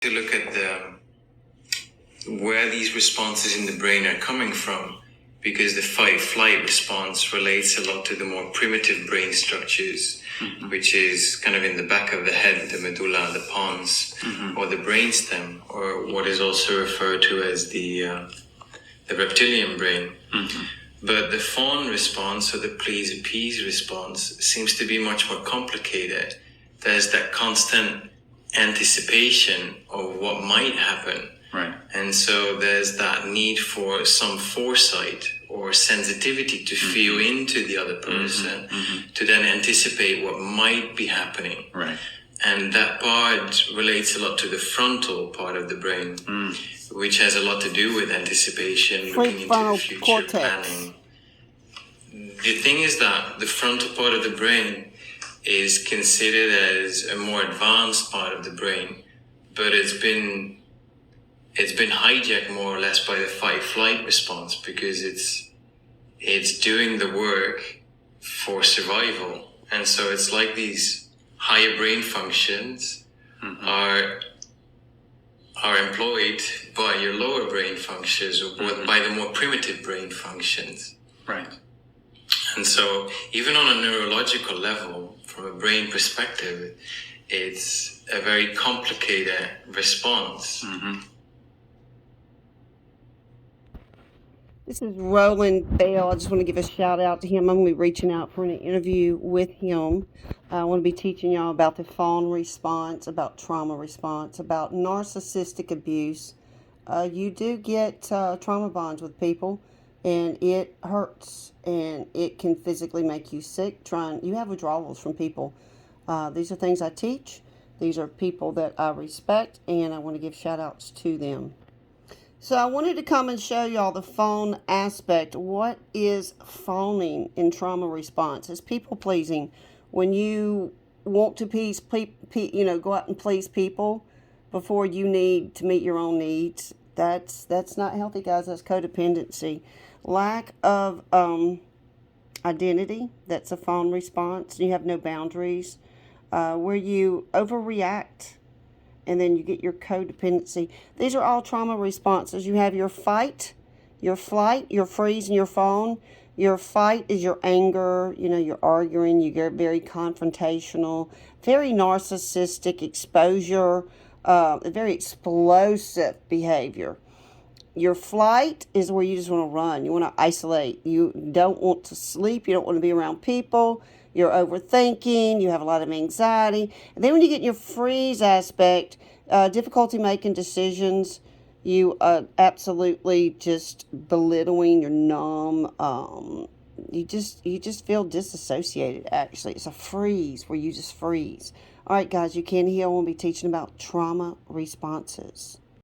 to look at where these responses in the brain are coming from, because the fight-flight response relates a lot to the more primitive brain structures, which is kind of in the back of the head, the medulla, the pons, or the brainstem, or what is also referred to as the reptilian brain. But the fawn response, or the please appease response, seems to be much more complicated. There's that constant anticipation of what might happen. Right. And so there's that need for some foresight or sensitivity to feel into the other person, to then anticipate what might be happening. Right. And that part relates a lot to the frontal part of the brain, which has a lot to do with anticipation, looking into the future, planning. The thing is that the frontal part of the brain is considered as a more advanced part of the brain, but it's been hijacked more or less by the fight-flight response, because it's doing the work for survival. And so it's like these higher brain functions are employed by your lower brain functions, or by the more primitive brain functions. Right. And so even on a neurological level, from a brain perspective, it's a very complicated response. This is Roland Bal. I just want to give a shout out to him. I'm going to be reaching out for an interview with him. I want to be teaching y'all about the fawn response, about trauma response, about narcissistic abuse. You do get trauma bonds with people, and it hurts, and it can physically make you sick. You have withdrawals from people. These are things I teach. These are people that I respect, and I want to give shout outs to them. So I wanted to come and show y'all the fawn aspect. What is fawning in trauma response? It's people pleasing. When you want to go out and please people before you need to meet your own needs, that's not healthy, guys. That's codependency. Lack of identity, that's a fawn response. You have no boundaries. Where you overreact, and then you get your codependency. These are all trauma responses. You have your fight, your flight, your freeze, and your fawn. Your fight is your anger. You're arguing. You get very confrontational, very narcissistic exposure, very explosive behavior. Your flight is where you just want to run. You want to isolate. You don't want to sleep. You don't want to be around people. You're overthinking. You have a lot of anxiety. And then when you get in your freeze aspect, difficulty making decisions, you absolutely just belittling. You're numb. You just feel disassociated, actually. It's a freeze where you just freeze. All right, guys, you can hear. I will be teaching about trauma responses.